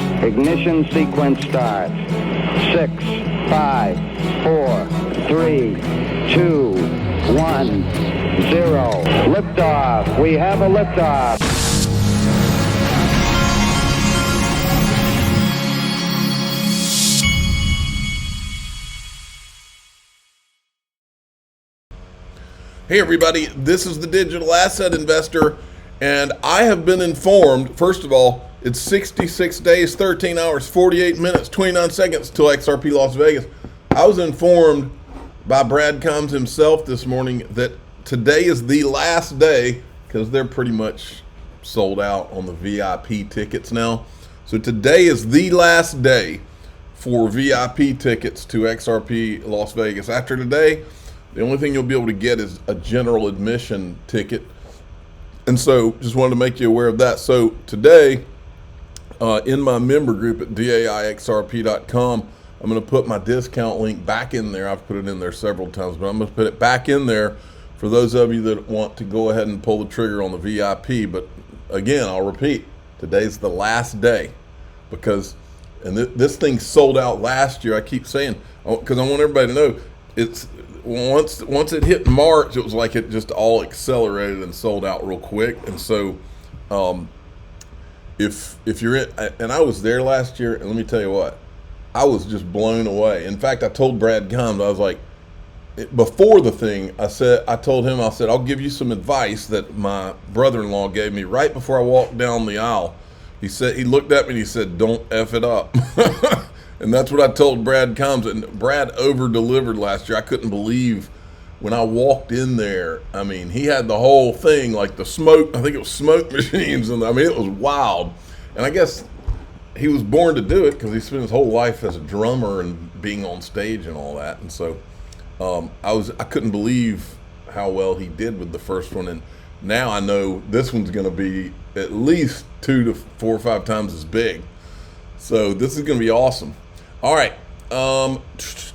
Ignition sequence start. 6, 5, 4, 3, 2, 1, 0. Liftoff. We have a liftoff. Hey everybody, this is the Digital Asset Investor, and I have been informed, first of all, it's 66 days, 13 hours, 48 minutes, 29 seconds till XRP Las Vegas. I was informed by Brad Combs himself this morning that today is the last day, because they're pretty much sold out on the VIP tickets now. So today is the last day for VIP tickets to XRP Las Vegas. After today, the only thing you'll be able to get is a general admission ticket. And so just wanted to make you aware of that. So today, in my member group at daixrp.com, I'm going to put my discount link back in there. I've put it in there several times, but I'm going to put it back in there for those of you that want to go ahead and pull the trigger on the VIP. But again, I'll repeat, today's the last day, because this thing sold out last year. I keep saying, because I want everybody to know, it's once it hit March, it was like it just all accelerated and sold out real quick. And so if you're in, and I was there last year, and let me tell you what, I was just blown away. In fact, I told Brad Combs, I was like, before the thing, I told him, I'll give you some advice that my brother-in-law gave me right before I walked down the aisle. He looked at me and he said, "Don't F it up." And that's what I told Brad Combs, and Brad over-delivered last year. I couldn't believe when I walked in there. I mean, he had the whole thing, like the smoke, I think it was smoke machines, and I mean, it was wild. And I guess he was born to do it because he spent his whole life as a drummer and being on stage and all that. And so I couldn't believe how well he did with the first one. And now I know this one's going to be at least 2 to 4 or 5 times as big. So this is going to be awesome. All right,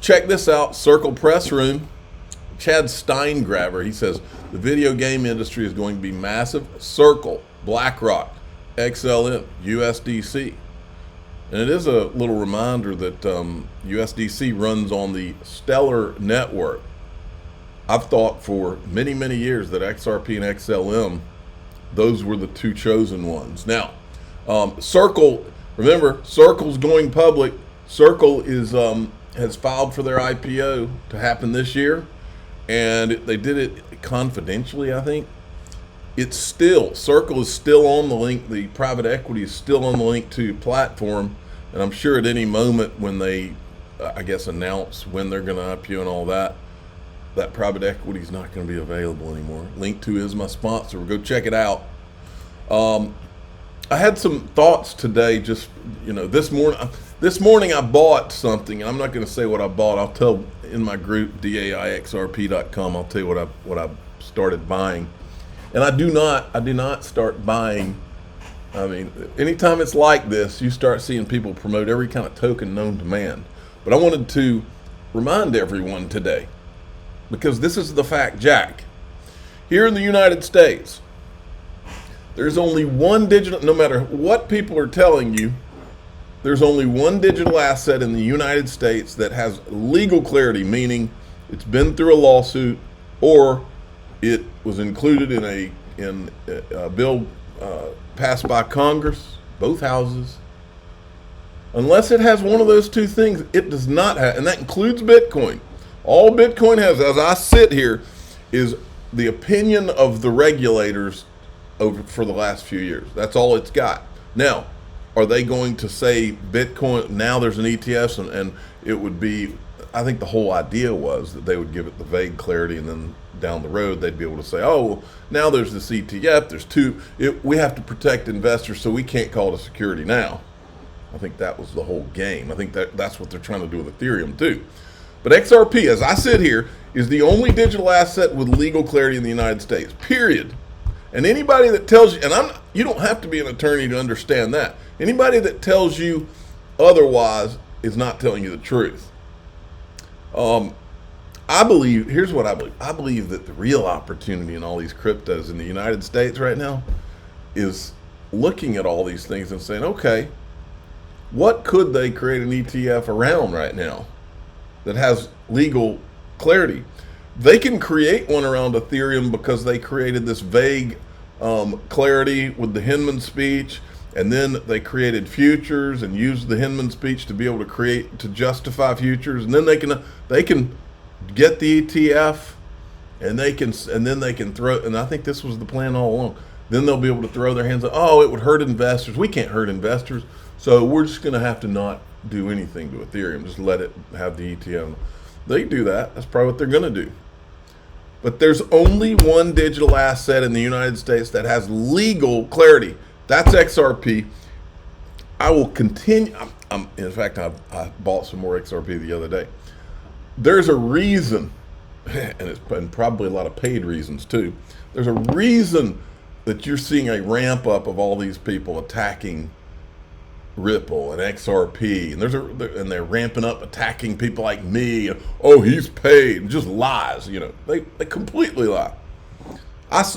check this out. Circle Press Room. Chad Steingraber, he says, the video game industry is going to be massive. Circle, BlackRock, XLM, USDC. And it is a little reminder that USDC runs on the Stellar network. I've thought for many, many years that XRP and XLM, those were the two chosen ones. Now, Circle, remember, Circle's going public. Circle has filed for their IPO to happen this year, and they did it confidentially, I think. Circle is still on the link. The private equity is still on the link to platform, and I'm sure at any moment when they, I guess, announce when they're going to IPO and all that, that private equity is not going to be available anymore. Link2 is my sponsor. Go check it out. I had some thoughts today. Just this morning I bought something, and I'm not going to say what I bought. I'll tell in my group daixrp.com. I'll tell you what I started buying. And I do not start buying. I mean, anytime it's like this, you start seeing people promote every kind of token known to man. But I wanted to remind everyone today, because this is the fact, Jack. Here in the United States, there's only one digital, no matter what people are telling you, there's only one digital asset in the United States that has legal clarity, meaning it's been through a lawsuit or it was included in a bill passed by Congress, both houses. Unless it has one of those two things, it does not have, and that includes Bitcoin. All Bitcoin has, as I sit here, is the opinion of the regulators over for the last few years. That's all it's got. Now, are they going to say Bitcoin, now there's an ETF, and it would be, I think the whole idea was that they would give it the vague clarity, and then down the road they'd be able to say, oh, well, now there's this ETF, there's two, we have to protect investors, so we can't call it a security now. I think that was the whole game. I think that's what they're trying to do with Ethereum too. But XRP, as I sit here, is the only digital asset with legal clarity in the United States, period. And anybody that tells you, and you don't have to be an attorney to understand that. Anybody that tells you otherwise is not telling you the truth. I believe, here's what I believe. I believe that the real opportunity in all these cryptos in the United States right now is looking at all these things and saying, okay, What could they create an ETF around right now that has legal clarity? They can create one around Ethereum because they created this vague clarity with the Hinman speech, and then they created futures and used the Hinman speech to be able to justify futures, and then they can get the ETF, and then they can throw. And I think this was the plan all along. Then they'll be able to throw their hands up. Oh, it would hurt investors. We can't hurt investors, so we're just going to have to not do anything to Ethereum. Just let it have the ETF. They do that. That's probably what they're going to do. But there's only one digital asset in the United States that has legal clarity. That's XRP. I will continue. In fact, I bought some more XRP the other day. There's a reason, and probably a lot of paid reasons too. There's a reason that you're seeing a ramp up of all these people attacking Ripple and XRP, and they're ramping up attacking people like me. And, oh, he's paid, and just lies. They completely lie.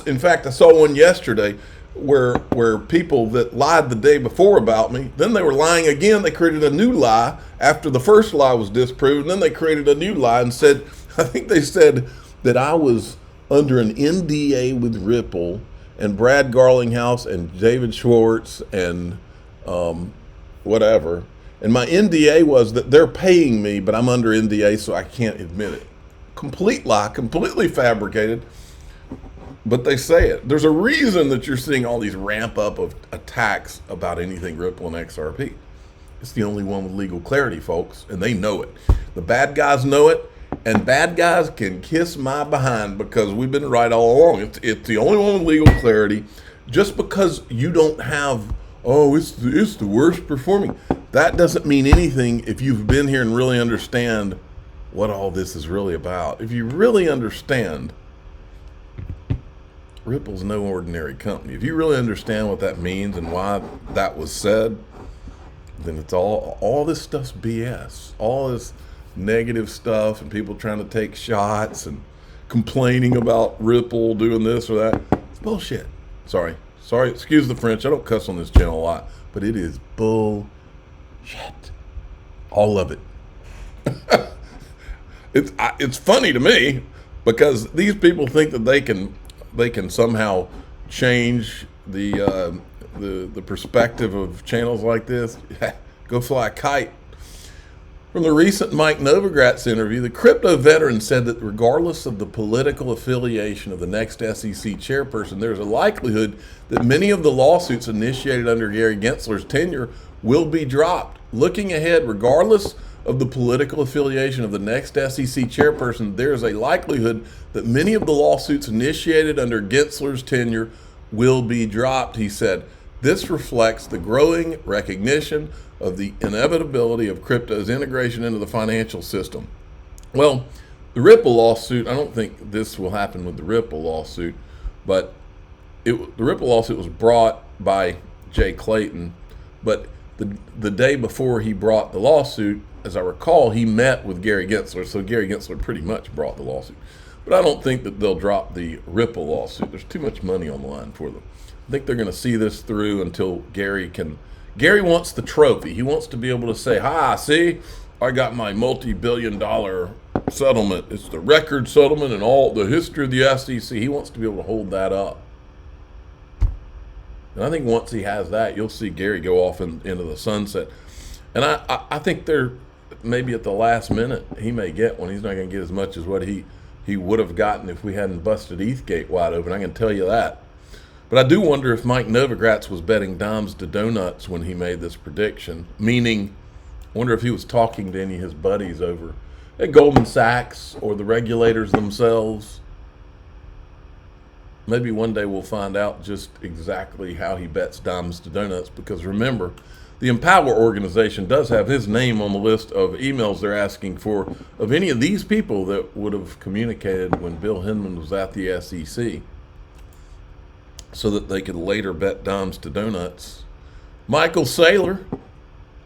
In fact, I saw one yesterday where people that lied the day before about me, then they were lying again. They created a new lie after the first lie was disproved. And then they created a new lie and said, I think they said that I was under an NDA with Ripple and Brad Garlinghouse and David Schwartz and whatever. And my NDA was that they're paying me, but I'm under NDA, so I can't admit it. Complete lie, completely fabricated. But they say it. There's a reason that you're seeing all these ramp up of attacks about anything Ripple and XRP. It's the only one with legal clarity, folks, and they know it. The bad guys know it, and bad guys can kiss my behind because we've been right all along. It's the only one with legal clarity. Just because you don't have, it's the worst performing, that doesn't mean anything if you've been here and really understand what all this is really about. If you really understand, Ripple's no ordinary company. If you really understand what that means and why that was said, then it's all this stuff's BS. All this negative stuff and people trying to take shots and complaining about Ripple doing this or that. It's bullshit. Sorry, excuse the French. I don't cuss on this channel a lot, but it is bullshit. All of it. It's funny to me because these people think that they can somehow change the perspective of channels like this. Go fly a kite. From the recent Mike Novogratz interview, the crypto veteran said that regardless of the political affiliation of the next SEC chairperson, there's a likelihood that many of the lawsuits initiated under Gary Gensler's tenure will be dropped. Looking ahead, regardless of the political affiliation of the next SEC chairperson, there is a likelihood that many of the lawsuits initiated under Gensler's tenure will be dropped, he said. This reflects the growing recognition of the inevitability of crypto's integration into the financial system. Well, the Ripple lawsuit, I don't think this will happen with the Ripple lawsuit, but the Ripple lawsuit was brought by Jay Clayton, but the day before he brought the lawsuit, as I recall, he met with Gary Gensler, so Gary Gensler pretty much brought the lawsuit. But I don't think that they'll drop the Ripple lawsuit. There's too much money on the line for them. I think they're going to see this through until Gary wants the trophy. He wants to be able to say, see, I got my multi-billion-dollar settlement. It's the record settlement in all the history of the SEC. He wants to be able to hold that up. And I think once he has that, you'll see Gary go off into the sunset. And I think they're maybe at the last minute, he may get one. He's not going to get as much as what he would have gotten if we hadn't busted Eastgate wide open. I can tell you that. But I do wonder if Mike Novogratz was betting dimes to donuts when he made this prediction, meaning I wonder if he was talking to any of his buddies over at Goldman Sachs or the regulators themselves. Maybe one day we'll find out just exactly how he bets dimes to donuts, because remember, the Empower organization does have his name on the list of emails they're asking for of any of these people that would have communicated when Bill Hinman was at the SEC, so that they could later bet dimes to donuts. Michael Saylor.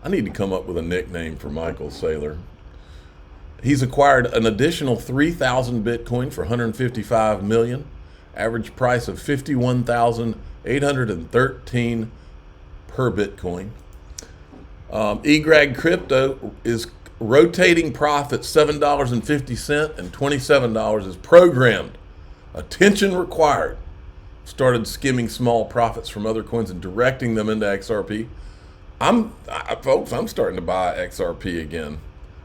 I need to come up with a nickname for Michael Saylor. He's acquired an additional 3,000 Bitcoin for $155 million. Average price of $51,813 per Bitcoin. eGrag Crypto is rotating profits $7.50 and $27 is programmed. Attention required. Started skimming small profits from other coins and directing them into XRP. Folks, I'm starting to buy XRP again.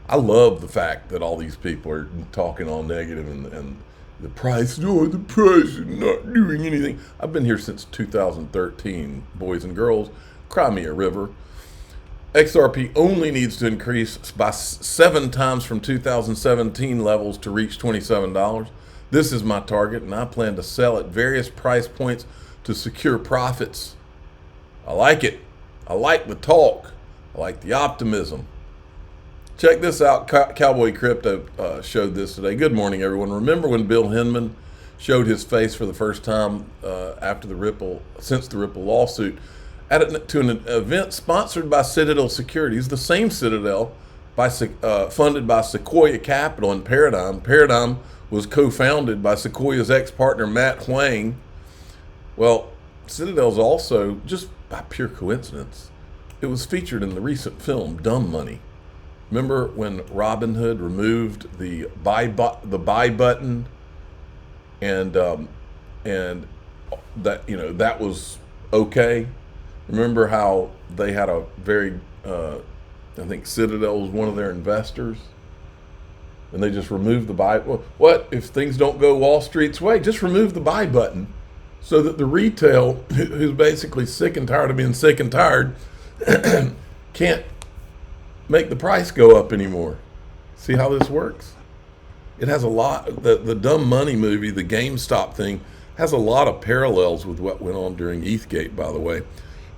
I love the fact that all these people are talking all negative and the price is not doing anything. I've been here since 2013, boys and girls. Cry me a river. XRP only needs to increase by 7 times from 2017 levels to reach $27. This is my target, and I plan to sell at various price points to secure profits. I like it. I like the talk. I like the optimism. Check this out. Cowboy Crypto showed this today. Good morning, everyone. Remember when Bill Hinman showed his face for the first time since the Ripple lawsuit to an event sponsored by Citadel Securities, the same Citadel funded by Sequoia Capital and Paradigm. Paradigm was co-founded by Sequoia's ex-partner Matt Huang. Well, Citadel's also, just by pure coincidence, it was featured in the recent film Dumb Money. Remember when Robinhood removed the buy button, and that was okay. Remember how they had a very, I think Citadel was one of their investors, and they just removed the buy. Well, what if things don't go Wall Street's way? Just remove the buy button, so that the retail, who's basically sick and tired of being sick and tired, can't make the price go up anymore. See how this works? It has a lot. The Dumb Money movie, the GameStop thing, has a lot of parallels with what went on during ETHgate, by the way.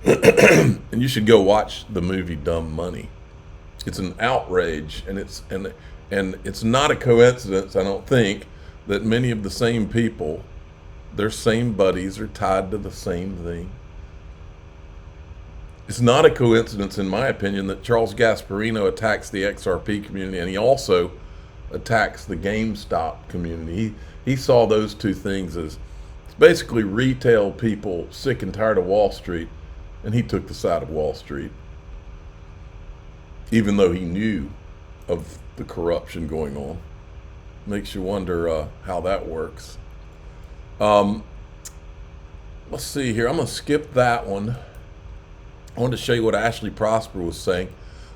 And you should go watch the movie Dumb Money. It's an outrage, and it's not a coincidence, I don't think, that many of the same people, their same buddies, are tied to the same thing. It's not a coincidence, in my opinion, that Charles Gasparino attacks the XRP community, and he also attacks the GameStop community. He saw those two things as basically retail people sick and tired of Wall Street, and he took the side of Wall Street, even though he knew of the corruption going on. Makes you wonder how that works. Let's see here. I'm going to skip that one. I wanted to show you what Ashley Prosper was saying.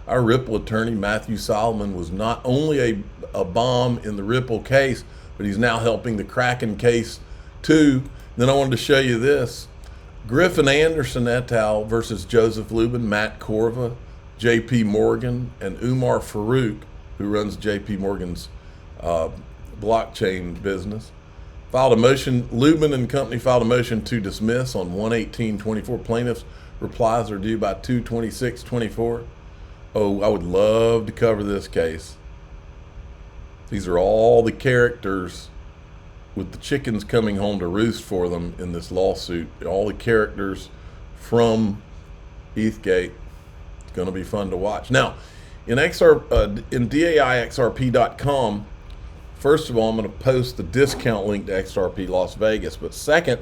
Our Ripple attorney, Matthew Solomon, was not only a bomb in the Ripple case, but he's now helping the Kraken case too. Then I wanted to show you this. Griffin Anderson et al. Versus Joseph Lubin, Matt Corva, JP Morgan, and Umar Farouk, who runs JP Morgan's blockchain business, filed a motion. Lubin and company filed a motion to dismiss on 1/18/24. Plaintiffs' replies are due by 2/26/24. Oh, I would love to cover this case. These are all the characters, with the chickens coming home to roost for them in this lawsuit. All the characters from ETHgate. It's going to be fun to watch. Now, in DAIXRP.com, first of all, I'm going to post the discount link to XRP Las Vegas. But second,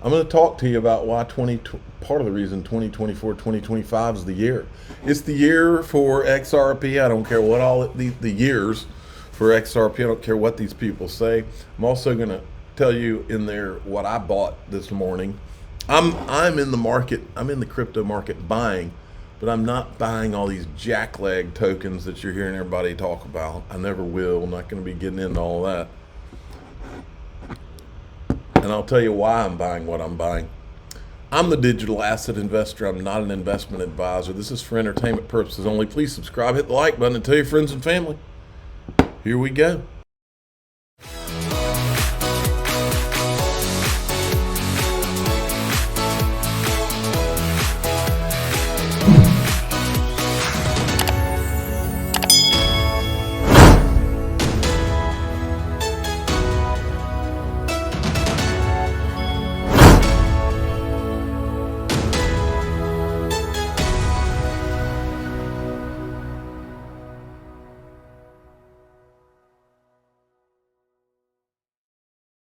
I'm going to talk to you about why part of the reason 2024, 2025 is the year. It's the year for XRP. I don't care what all the years for XRP. I don't care what these people say. I'm also going to tell you in there what I bought this morning. I'm in the market. I'm in the crypto market buying, but I'm not buying all these jackleg tokens that you're hearing everybody talk about. I never will. I'm not going to be getting into all that. And I'll tell you why I'm buying what I'm buying. I'm the digital asset investor. I'm not an investment advisor. This is for entertainment purposes only. Please subscribe, hit the like button, and tell your friends and family. Here we go.